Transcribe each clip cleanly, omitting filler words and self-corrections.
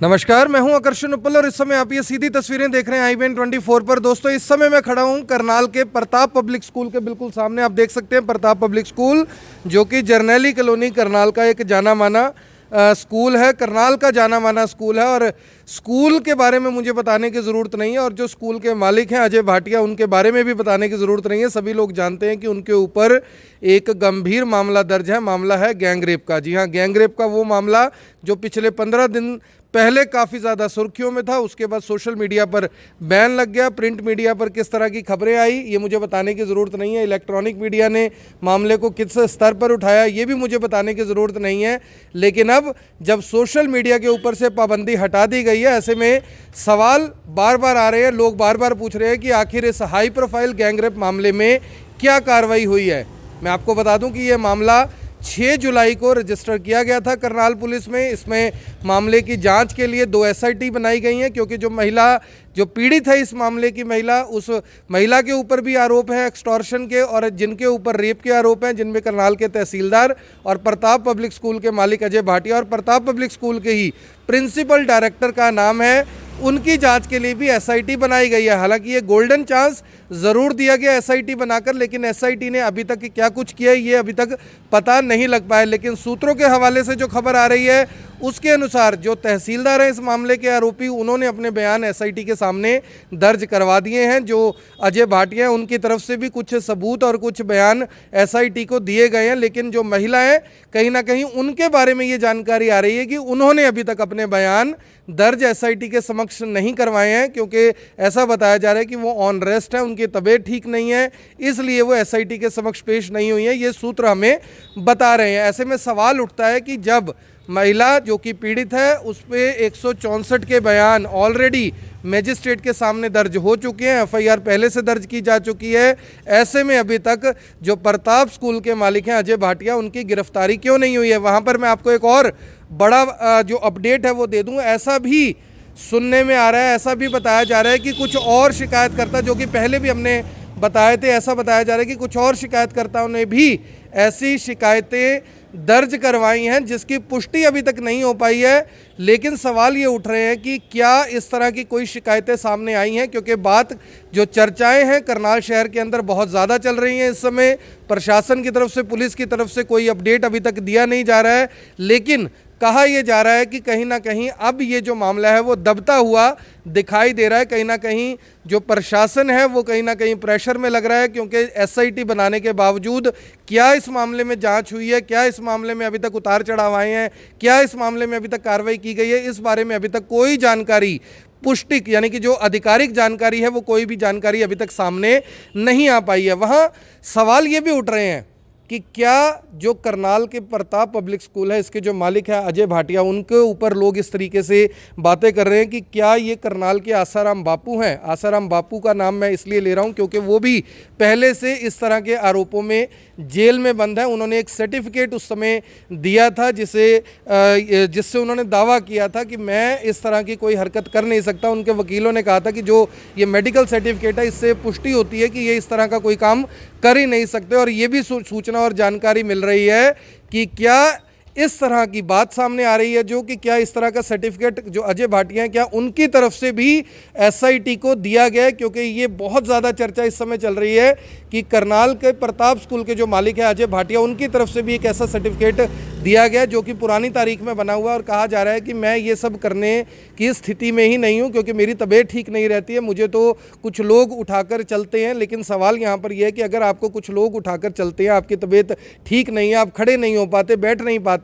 नमस्कार, मैं हूं आकर्षण उपल और इस समय आप ये सीधी तस्वीरें देख रहे हैं IBN24 पर। दोस्तों, इस समय मैं खड़ा हूं करनाल के प्रताप पब्लिक स्कूल के बिल्कुल सामने। आप देख सकते हैं प्रताप पब्लिक स्कूल, जो कि जर्नैली कॉलोनी करनाल का एक जाना माना स्कूल है, करनाल का जाना माना स्कूल है। और स्कूल के बारे में मुझे बताने की ज़रूरत नहीं है, और जो स्कूल के मालिक हैं अजय भाटिया, उनके बारे में भी बताने की ज़रूरत नहीं है। सभी लोग जानते हैं कि उनके ऊपर एक गंभीर मामला दर्ज है। मामला है गैंगरेप का। जी हाँ, गैंगरेप का वो मामला जो पिछले 15 दिन पहले काफ़ी ज़्यादा सुर्खियों में था। उसके बाद सोशल मीडिया पर बैन लग गया। प्रिंट मीडिया पर किस तरह की खबरें आई ये मुझे बताने की ज़रूरत नहीं है। इलेक्ट्रॉनिक मीडिया ने मामले को किस स्तर पर उठाया ये भी मुझे बताने की ज़रूरत नहीं है। लेकिन अब जब सोशल मीडिया के ऊपर से पाबंदी हटा दी गई है, ऐसे में सवाल बार बार आ रहे हैं। लोग बार बार पूछ रहे हैं कि आखिर इस हाई प्रोफाइल गैंगरेप मामले में क्या कार्रवाई हुई है। मैं आपको बता दूं कि ये मामला 6 जुलाई को रजिस्टर किया गया था करनाल पुलिस में। इसमें मामले की जांच के लिए 2 SIT बनाई गई हैं, क्योंकि जो पीड़ित है इस मामले की महिला, उस महिला के ऊपर भी आरोप है एक्सटॉर्शन के, और जिनके ऊपर रेप के आरोप हैं, जिनमें करनाल के तहसीलदार और प्रताप पब्लिक स्कूल के मालिक अजय भाटिया और प्रताप पब्लिक स्कूल के ही प्रिंसिपल डायरेक्टर का नाम है। उनकी जांच के लिए भी SIT बनाई गई है। हालांकि ये गोल्डन चांस ज़रूर दिया गया SIT बनाकर, लेकिन SIT ने अभी तक क्या कुछ किया है ये अभी तक पता नहीं लग पाया। लेकिन सूत्रों के हवाले से जो खबर आ रही है उसके अनुसार जो तहसीलदार हैं इस मामले के आरोपी, उन्होंने अपने बयान SIT के सामने दर्ज करवा दिए हैं। जो अजय भाटिया हैं उनकी तरफ से भी कुछ सबूत और कुछ बयान SIT को दिए गए हैं। लेकिन जो महिला है, कहीं ना कहीं उनके बारे में ये जानकारी आ रही है कि उन्होंने अभी तक अपने बयान दर्ज SIT के समक्ष नहीं करवाए हैं, क्योंकि ऐसा बताया जा रहा है कि वो ऑन रेस्ट है, उनकी तबीयत ठीक नहीं है, इसलिए वो SIT के समक्ष पेश नहीं हुई है। ये सूत्र हमें बता रहे हैं। ऐसे में सवाल उठता है कि जब महिला जो कि पीड़ित है उस पर 164 के बयान ऑलरेडी मजिस्ट्रेट के सामने दर्ज हो चुके हैं, FIR पहले से दर्ज की जा चुकी है, ऐसे में अभी तक जो प्रताप स्कूल के मालिक हैं अजय भाटिया, उनकी गिरफ्तारी क्यों नहीं हुई है। वहाँ पर मैं आपको एक और बड़ा जो अपडेट है वो दे दूँ। ऐसा भी सुनने में आ रहा है, ऐसा भी बताया जा रहा है कि कुछ और शिकायतकर्ता, जो कि पहले भी हमने बताए थे, ऐसा बताया जा रहा है कि कुछ और शिकायतकर्ताओं ने भी ऐसी शिकायतें दर्ज करवाई हैं जिसकी पुष्टि अभी तक नहीं हो पाई है। लेकिन सवाल ये उठ रहे हैं कि क्या इस तरह की कोई शिकायतें सामने आई हैं, क्योंकि बात जो चर्चाएं हैं करनाल शहर के अंदर बहुत ज़्यादा चल रही हैं इस समय। प्रशासन की तरफ से, पुलिस की तरफ से कोई अपडेट अभी तक दिया नहीं जा रहा है, लेकिन कहा यह जा रहा है कि कहीं ना कहीं अब ये जो मामला है वो दबता हुआ दिखाई दे रहा है। कहीं ना कहीं जो प्रशासन है वो कहीं ना कहीं प्रेशर में लग रहा है, क्योंकि SIT बनाने के बावजूद क्या इस मामले में जांच हुई है, क्या इस मामले में अभी तक उतार चढ़ाव आए हैं, क्या इस मामले में अभी तक कार्रवाई की गई है, इस बारे में अभी तक कोई जानकारी, पुष्टि यानी कि जो आधिकारिक जानकारी है वो कोई भी जानकारी अभी तक सामने नहीं आ पाई है। वहाँ सवाल ये भी उठ रहे हैं कि क्या जो करनाल के प्रताप पब्लिक स्कूल है, इसके जो मालिक है अजय भाटिया, उनके ऊपर लोग इस तरीके से बातें कर रहे हैं कि क्या ये करनाल के आसाराम बापू हैं। आसाराम बापू का नाम मैं इसलिए ले रहा हूं क्योंकि वो भी पहले से इस तरह के आरोपों में जेल में बंद है। उन्होंने एक सर्टिफिकेट उस समय दिया था जिससे उन्होंने दावा किया था कि मैं इस तरह की कोई हरकत कर नहीं सकता। उनके वकीलों ने कहा था कि जो ये मेडिकल सर्टिफिकेट है इससे पुष्टि होती है कि ये इस तरह का कोई काम कर ही नहीं सकते। और ये भी सूचना और जानकारी मिल रही है कि क्या इस तरह की बात सामने आ रही है, जो कि क्या इस तरह का सर्टिफिकेट जो अजय भाटिया हैं क्या उनकी तरफ से भी SIT को दिया गया है। क्योंकि ये बहुत ज़्यादा चर्चा इस समय चल रही है कि करनाल के प्रताप स्कूल के जो मालिक है अजय भाटिया, उनकी तरफ से भी एक ऐसा सर्टिफिकेट दिया गया जो कि पुरानी तारीख में बना हुआ है, और कहा जा रहा है कि मैं ये सब करने की स्थिति में ही नहीं हूँ, क्योंकि मेरी तबीयत ठीक नहीं रहती है, मुझे तो कुछ लोग उठाकर चलते हैं। लेकिन सवाल यहाँ पर यह है कि अगर आपको कुछ लोग उठाकर चलते हैं, आपकी तबीयत ठीक नहीं है, आप खड़े नहीं हो पाते, बैठ नहीं पाते,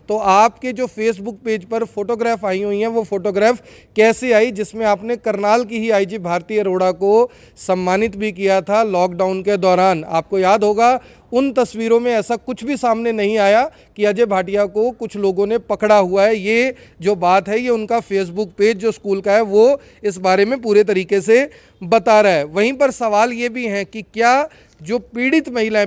तो आपके जो फेसबुक पेज पर फोटोग्राफ आई हुई हैं वो फोटोग्राफ कैसे आई, जिसमें आपने करनाल की ही IG भारती अरोड़ा को सम्मानित भी किया था लॉकडाउन के दौरान। आपको याद होगा उन तस्वीरों में ऐसा कुछ भी सामने नहीं आया कि अजय भाटिया को कुछ लोगों ने पकड़ा हुआ है। ये जो बात है ये उनका फेसबुक पेज जो स्कूल का है वो इस बारे में पूरे तरीके से बता रहा है। वहीं पर सवाल ये भी है कि क्या जो पीड़ित महिला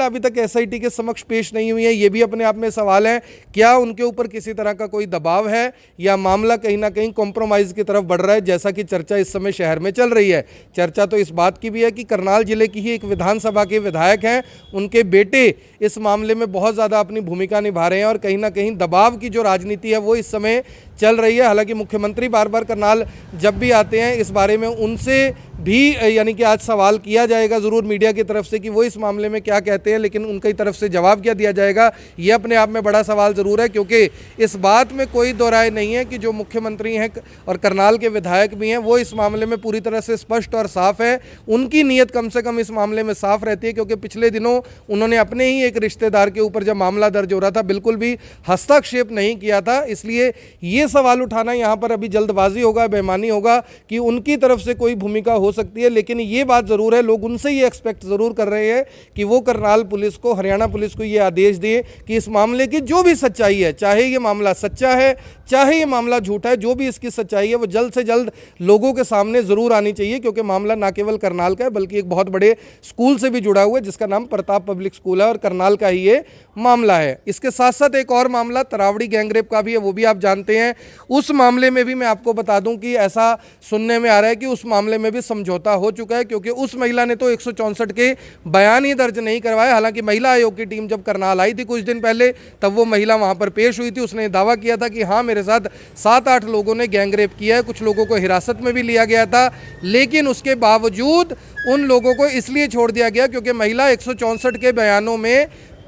अभी तक SIT के समक्ष पेश नहीं हुई है, ये भी अपने आप में सवाल है। क्या उनके ऊपर किसी तरह का कोई दबाव है या मामला कहीं ना कहीं कॉम्प्रोमाइज़ की तरफ बढ़ रहा है, जैसा कि चर्चा इस समय शहर में चल रही है। चर्चा तो इस बात की भी है कि करनाल जिले की ही एक विधानसभा के विधायक हैं, उनके बेटे इस मामले में बहुत ज़्यादा अपनी भूमिका निभा रहे हैं, और कहीं ना कहीं दबाव की जो राजनीति है वो इस समय चल रही है। हालांकि मुख्यमंत्री बार बार करनाल जब भी आते हैं इस बारे में उनसे भी यानी कि आज सवाल किया जाएगा ज़रूर मीडिया की तरफ से कि वो इस मामले में क्या कहते हैं, लेकिन उनकी तरफ से जवाब क्या दिया जाएगा ये अपने आप में बड़ा सवाल ज़रूर है, क्योंकि इस बात में कोई दो राय नहीं है कि जो मुख्यमंत्री हैं और करनाल के विधायक भी हैं वो इस मामले में पूरी तरह से स्पष्ट और साफ है। उनकी नीयत कम से कम इस मामले में साफ रहती है, क्योंकि पिछले दिनों उन्होंने अपने ही एक रिश्तेदार के ऊपर जब मामला दर्ज हो रहा था बिल्कुल भी हस्तक्षेप नहीं किया था। इसलिए ये सवाल उठाना यहाँ पर अभी जल्दबाजी होगा, बेईमानी होगा कि उनकी तरफ से कोई भूमिका हो सकती है। लेकिन ये बात ज़रूर है, लोग उनसे ये एक्सपेक्ट ज़रूर कर रहे हैं कि वो करनाल पुलिस को, हरियाणा पुलिस को ये आदेश दें कि इस मामले की जो भी सच्चाई है, चाहे ये मामला सच्चा है चाहे ये मामला झूठा है, जो भी इसकी सच्चाई है वो जल्द से जल्द लोगों के सामने ज़रूर आनी चाहिए, क्योंकि मामला ना केवल करनाल का है बल्कि एक बहुत बड़े स्कूल से भी जुड़ा हुआ है जिसका नाम प्रताप पब्लिक स्कूल है और करनाल का ही ये मामला है। इसके साथ साथ एक और मामला तरावड़ी गैंगरेप का भी है, वो भी आप जानते हैं। उस मामले में भी मैं आपको बता दूं कि ऐसा सुनने में आ रहा है कि उस मामले में भी समझौता हो चुका है, क्योंकि उस महिला ने तो 164 के बयान ही दर्ज नहीं करवाए। हालांकि महिला आयोग की टीम जब करनाल आई थी कुछ दिन पहले तब वो महिला वहां पर पेश हुई थी, उसने दावा किया था कि हाँ मेरे साथ 7-8 लोगों ने गैंगरेप किया है, कुछ लोगों को हिरासत में भी लिया गया था, लेकिन उसके बावजूद उन लोगों को इसलिए छोड़ दिया गया क्योंकि महिला 164 के बयानों में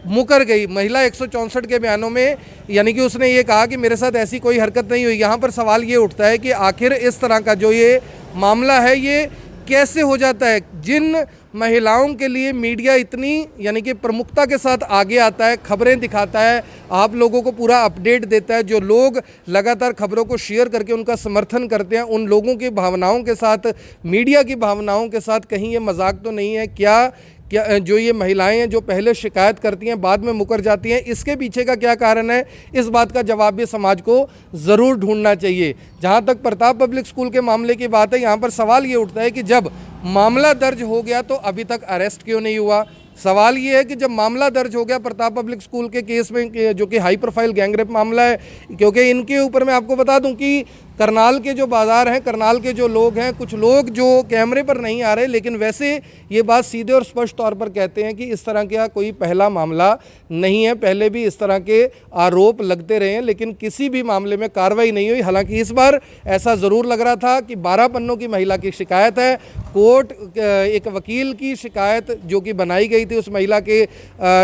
मुकर गई। महिला 164 के बयानों में यानी कि उसने ये कहा कि मेरे साथ ऐसी कोई हरकत नहीं हुई। यहाँ पर सवाल ये उठता है कि आखिर इस तरह का जो ये मामला है ये कैसे हो जाता है। जिन महिलाओं के लिए मीडिया इतनी यानी कि प्रमुखता के साथ आगे आता है, खबरें दिखाता है, आप लोगों को पूरा अपडेट देता है, जो लोग लगातार खबरों को शेयर करके उनका समर्थन करते हैं, उन लोगों की भावनाओं के साथ, मीडिया की भावनाओं के साथ कहीं ये मजाक तो नहीं है क्या जो ये महिलाएं हैं जो पहले शिकायत करती हैं बाद में मुकर जाती हैं, इसके पीछे का क्या कारण है, इस बात का जवाब भी समाज को ज़रूर ढूंढना चाहिए। जहां तक प्रताप पब्लिक स्कूल के मामले की बात है, यहां पर सवाल ये उठता है कि जब मामला दर्ज हो गया तो अभी तक अरेस्ट क्यों नहीं हुआ। सवाल ये है कि जब मामला दर्ज हो गया प्रताप पब्लिक स्कूल के केस में, जो कि हाई प्रोफाइल गैंगरेप मामला है, क्योंकि इनके ऊपर मैं आपको बता दूं कि करनाल के जो बाज़ार हैं, करनाल के जो लोग हैं, कुछ लोग जो कैमरे पर नहीं आ रहे लेकिन वैसे ये बात सीधे और स्पष्ट तौर पर कहते हैं कि इस तरह का कोई पहला मामला नहीं है, पहले भी इस तरह के आरोप लगते रहे हैं लेकिन किसी भी मामले में कार्रवाई नहीं हुई। हालांकि इस बार ऐसा ज़रूर लग रहा था कि 12 पन्नों की महिला की शिकायत है, कोर्ट एक वकील की शिकायत जो कि बनाई गई थी उस महिला के,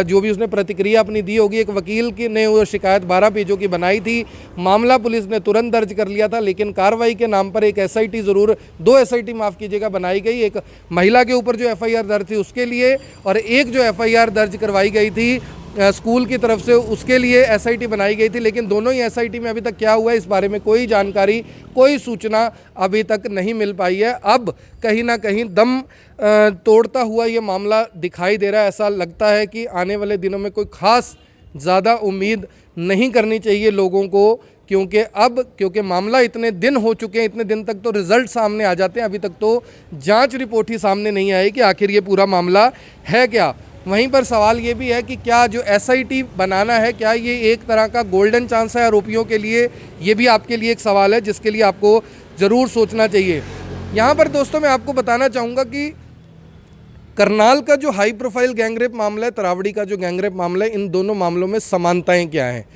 जो भी उसने प्रतिक्रिया अपनी दी होगी, एक वकील की ने वो शिकायत 12 पेजों की बनाई थी। मामला पुलिस ने तुरंत दर्ज कर लिया था, लेकिन कार्रवाई के नाम पर एक एसआईटी ज़रूर, 2 एसआईटी माफ़ कीजिएगा बनाई गई, एक महिला के ऊपर जो एफआईआर दर्ज थी उसके लिए और एक जो एफआईआर दर्ज करवाई गई थी स्कूल की तरफ से उसके लिए एसआईटी बनाई गई थी। लेकिन दोनों ही एसआईटी में अभी तक क्या हुआ है इस बारे में कोई जानकारी, कोई सूचना अभी तक नहीं मिल पाई है। अब कहीं ना कहीं दम तोड़ता हुआ ये मामला दिखाई दे रहा है। ऐसा लगता है कि आने वाले दिनों में कोई खास ज़्यादा उम्मीद नहीं करनी चाहिए लोगों को, क्योंकि मामला इतने दिन हो चुके हैं, इतने दिन तक तो रिजल्ट सामने आ जाते हैं, अभी तक तो जांच रिपोर्ट ही सामने नहीं आई कि आखिर ये पूरा मामला है क्या। वहीं पर सवाल ये भी है कि क्या जो एसआईटी बनाना है क्या ये एक तरह का गोल्डन चांस है आरोपियों के लिए, ये भी आपके लिए एक सवाल है जिसके लिए आपको ज़रूर सोचना चाहिए। यहाँ पर दोस्तों मैं आपको बताना चाहूँगा कि करनाल का जो हाई प्रोफाइल गैंगरेप मामला है, तरावड़ी का जो गैंगरेप मामला है, इन दोनों मामलों में समानताएं क्या हैं।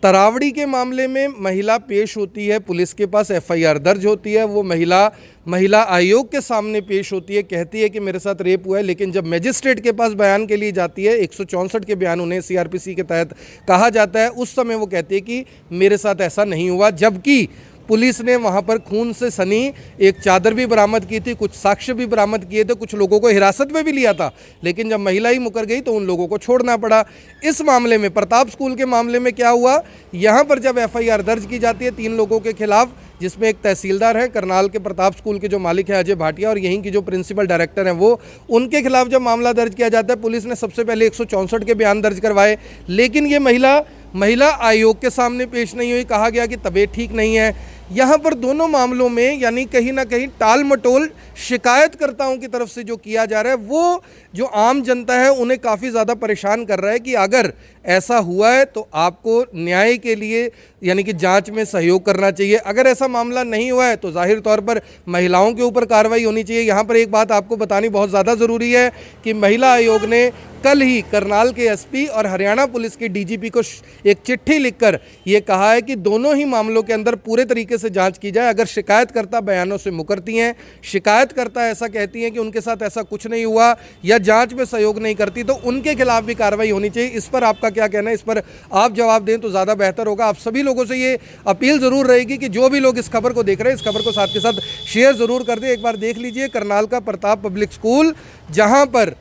तरावड़ी के मामले में महिला पेश होती है, पुलिस के पास एफआईआर दर्ज होती है, वो महिला आयोग के सामने पेश होती है, कहती है कि मेरे साथ रेप हुआ है, लेकिन जब मजिस्ट्रेट के पास बयान के लिए जाती है, 164 के बयान उन्हें सीआरपीसी के तहत कहा जाता है, उस समय वो कहती है कि मेरे साथ ऐसा नहीं हुआ। जबकि पुलिस ने वहां पर खून से सनी एक चादर भी बरामद की थी, कुछ साक्ष्य भी बरामद किए थे, कुछ लोगों को हिरासत में भी लिया था, लेकिन जब महिला ही मुकर गई तो उन लोगों को छोड़ना पड़ा। इस मामले में प्रताप स्कूल के मामले में क्या हुआ, यहाँ पर जब एफआईआर दर्ज की जाती है 3 लोगों के खिलाफ, जिसमें एक तहसीलदार है करनाल के, प्रताप स्कूल के जो मालिक है अजय भाटिया, और यहीं की जो प्रिंसिपल डायरेक्टर हैं वो, उनके खिलाफ जब मामला दर्ज किया जाता है पुलिस ने सबसे पहले 164 के बयान दर्ज करवाए, लेकिन ये महिला आयोग के सामने पेश नहीं हुई। कहा गया कि तबीयत ठीक नहीं है। यहाँ पर दोनों मामलों में यानी कहीं ना कहीं टाल मटोल शिकायतकर्ताओं की तरफ से जो किया जा रहा है वो जो आम जनता है उन्हें काफ़ी ज़्यादा परेशान कर रहा है कि अगर ऐसा हुआ है तो आपको न्याय के लिए यानी कि जांच में सहयोग करना चाहिए। अगर ऐसा मामला नहीं हुआ है तो जाहिर तौर पर महिलाओं के ऊपर कार्रवाई होनी चाहिए। यहाँ पर एक बात आपको बतानी बहुत ज़्यादा ज़रूरी है कि महिला आयोग ने कल ही करनाल के एसपी और हरियाणा पुलिस के डीजीपी को एक चिट्ठी लिखकर ये कहा है कि दोनों ही मामलों के अंदर पूरे तरीके से जांच की जाए। अगर शिकायतकर्ता बयानों से मुकरती हैं, शिकायतकर्ता ऐसा कहती हैं कि उनके साथ ऐसा कुछ नहीं हुआ या जांच में सहयोग नहीं करती, तो उनके खिलाफ भी कार्रवाई होनी चाहिए। इस पर आपका क्या कहना है? इस पर आप जवाब दें तो ज़्यादा बेहतर होगा। आप सभी लोगों से ये अपील ज़रूर रहेगी कि जो भी लोग इस खबर को देख रहे हैं इस खबर को साथ के साथ शेयर ज़रूर कर दें। एक बार देख लीजिए करनाल का प्रताप पब्लिक स्कूल, जहाँ पर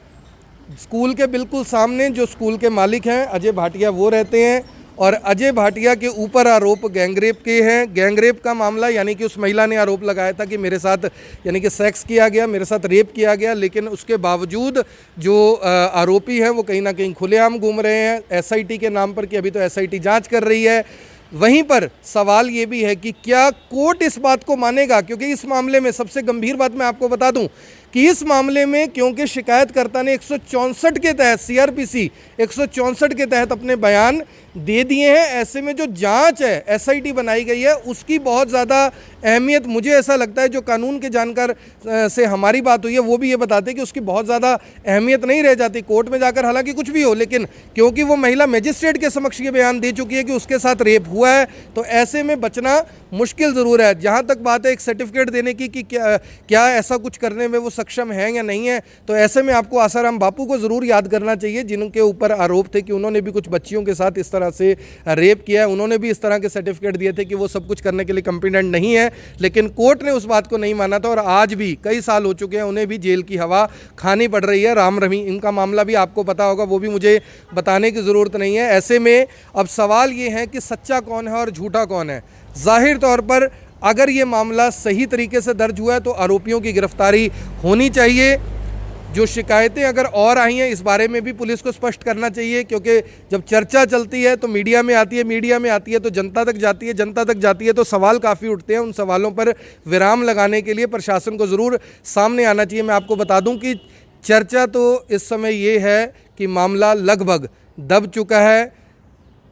स्कूल के बिल्कुल सामने जो स्कूल के मालिक हैं अजय भाटिया वो रहते हैं और अजय भाटिया के ऊपर आरोप गैंगरेप के हैं। गैंगरेप का मामला यानी कि उस महिला ने आरोप लगाया था कि मेरे साथ यानी कि सेक्स किया गया, मेरे साथ रेप किया गया, लेकिन उसके बावजूद जो आरोपी हैं वो कहीं ना कहीं खुलेआम घूम रहे हैं एसआईटी के नाम पर कि अभी तो एसआईटी जांच कर रही है। वहीं पर सवाल ये भी है कि क्या कोर्ट इस बात को मानेगा, क्योंकि इस मामले में सबसे गंभीर बात मैं आपको बता दूं कि इस मामले में क्योंकि शिकायतकर्ता ने 164 के तहत सीआरपीसी 164 के तहत अपने बयान दे दिए हैं, ऐसे में जो जांच है एसआईटी बनाई गई है उसकी बहुत ज़्यादा अहमियत मुझे ऐसा लगता है, जो कानून के जानकार से हमारी बात हुई है वो भी ये बताते हैं कि उसकी बहुत ज़्यादा अहमियत नहीं रह जाती कोर्ट में जाकर, हालांकि कुछ भी हो, लेकिन क्योंकि वो महिला मजिस्ट्रेट के समक्ष ये बयान दे चुकी है कि उसके साथ रेप हुआ है, तो ऐसे में बचना मुश्किल ज़रूर है। जहाँ तक बात है एक सर्टिफिकेट देने की कि क्या ऐसा कुछ करने में वो सक्षम है या नहीं है, तो ऐसे में आपको आसाराम बापू को ज़रूर याद करना चाहिए जिनके ऊपर आरोप थे कि उन्होंने भी कुछ बच्चियों के साथ इस तरह से रेप किया है। उन्होंने भी इस तरह के सर्टिफिकेट दिए थे कि वो सब कुछ करने के लिए कॉम्पिटेंट नहीं है, लेकिन कोर्ट ने उस बात को नहीं माना था और आज भी कई साल हो चुके हैं उन्हें भी जेल की हवा खानी पड़ रही है। राम रहीम इनका मामला भी आपको पता होगा, वो भी मुझे बताने की ज़रूरत नहीं है। ऐसे में अब सवाल ये है कि सच्चा कौन है और झूठा कौन है। जाहिर तौर पर अगर ये मामला सही तरीके से दर्ज हुआ है तो आरोपियों की गिरफ्तारी होनी चाहिए। जो शिकायतें अगर और आई हैं इस बारे में भी पुलिस को स्पष्ट करना चाहिए, क्योंकि जब चर्चा चलती है तो मीडिया में आती है, मीडिया में आती है तो जनता तक जाती है, जनता तक जाती है तो सवाल काफ़ी उठते हैं। उन सवालों पर विराम लगाने के लिए प्रशासन को ज़रूर सामने आना चाहिए। मैं आपको बता दूं कि चर्चा तो इस समय ये है कि मामला लगभग दब चुका है।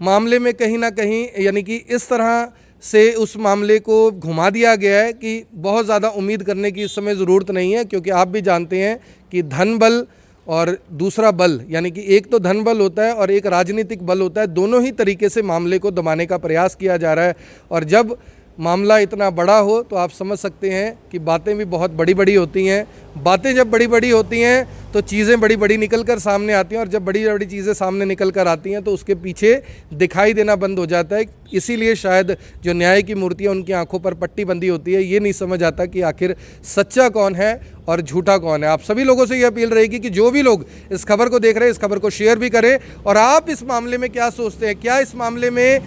मामले में कहीं ना कहीं यानी कि इस तरह से उस मामले को घुमा दिया गया है कि बहुत ज़्यादा उम्मीद करने की इस समय ज़रूरत नहीं है, क्योंकि आप भी जानते हैं कि धन बल और दूसरा बल यानी कि एक तो धन बल होता है और एक राजनीतिक बल होता है, दोनों ही तरीके से मामले को दबाने का प्रयास किया जा रहा है। और जब मामला इतना बड़ा हो तो आप समझ सकते हैं कि बातें भी बहुत बड़ी बड़ी होती हैं। बातें जब बड़ी बड़ी होती हैं तो चीज़ें बड़ी बड़ी निकल कर सामने आती हैं, और जब बड़ी बड़ी चीज़ें सामने निकल कर आती हैं तो उसके पीछे दिखाई देना बंद हो जाता है। इसीलिए शायद जो न्याय की मूर्ति है उनकी आंखों पर पट्टी बंदी होती है, ये नहीं समझ आता कि आखिर सच्चा कौन है और झूठा कौन है। आप सभी लोगों से ये अपील रहेगी कि जो भी लोग इस खबर को देख रहे हैं इस खबर को शेयर भी करें। और आप इस मामले में क्या सोचते हैं? क्या इस मामले में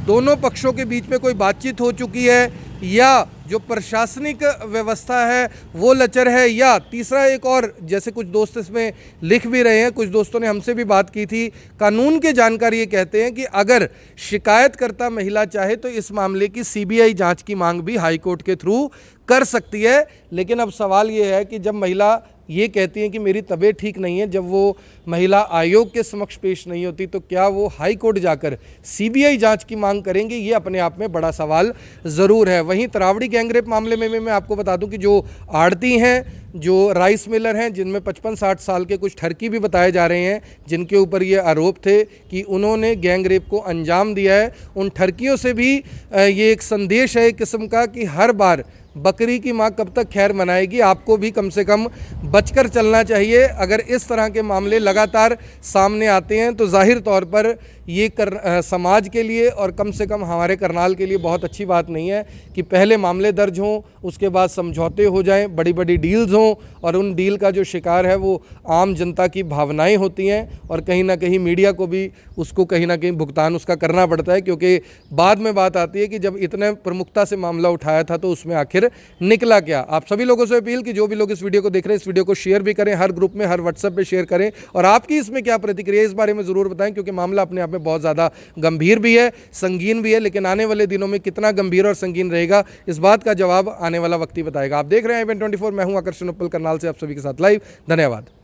दोनों पक्षों के बीच में कोई बातचीत हो चुकी है, या जो प्रशासनिक व्यवस्था है वो लचर है, या तीसरा एक और, जैसे कुछ दोस्त इसमें लिख भी रहे हैं, कुछ दोस्तों ने हमसे भी बात की थी, कानून के जानकार ये कहते हैं कि अगर शिकायतकर्ता महिला चाहे तो इस मामले की सीबीआई जांच की मांग भी हाईकोर्ट के थ्रू कर सकती है। लेकिन अब सवाल ये है कि जब महिला ये कहती हैं कि मेरी तबीयत ठीक नहीं है, जब वो महिला आयोग के समक्ष पेश नहीं होती तो क्या वो हाई कोर्ट जाकर सीबीआई जांच की मांग करेंगे? ये अपने आप में बड़ा सवाल ज़रूर है। वहीं तरावड़ी गैंगरेप मामले में मैं आपको बता दूं कि जो आड़ती हैं, जो राइस मिलर हैं, जिनमें 55-60 साल के कुछ ठरकी भी बताए जा रहे हैं जिनके ऊपर ये आरोप थे कि उन्होंने गैंगरेप को अंजाम दिया है, उन ठरकियों से भी ये एक संदेश है एक किस्म का कि हर बार बकरी की माँ कब तक खैर मनाएगी, आपको भी कम से कम बचकर चलना चाहिए। अगर इस तरह के मामले लगातार सामने आते हैं तो जाहिर तौर पर ये समाज के लिए और कम से कम हमारे करनाल के लिए बहुत अच्छी बात नहीं है कि पहले मामले दर्ज हों, उसके बाद समझौते हो जाएं, बड़ी बड़ी डील्स हों, और उन डील का जो शिकार है वो आम जनता की भावनाएं होती हैं, और कहीं ना कहीं मीडिया को भी उसको कहीं ना कहीं भुगतान उसका करना पड़ता है, क्योंकि बाद में बात आती है कि जब इतने प्रमुखता से मामला उठाया था तो उसमें आखिर निकला क्या। आप सभी लोगों से अपील कि जो भी लोग इस वीडियो को देख रहे हैं इस वीडियो को शेयर भी करें, हर ग्रुप में, हर व्हाट्सएप पे शेयर करें, और आपकी इसमें क्या प्रतिक्रिया इस बारे में ज़रूर बताएं, क्योंकि मामला अपने आप आप में बहुत ज़्यादा गंभीर भी है, संगीन भी है, लेकिन आने वाले दिनों में कितना गंभीर और संगीन रहेगा इस बात का जवाब आने वाला वक्त ही बताएगा। आप देख रहे हैं IBN 24, मैं हूं आकर्षण उप्पल करनाल से आप सभी के साथ लाइव। धन्यवाद।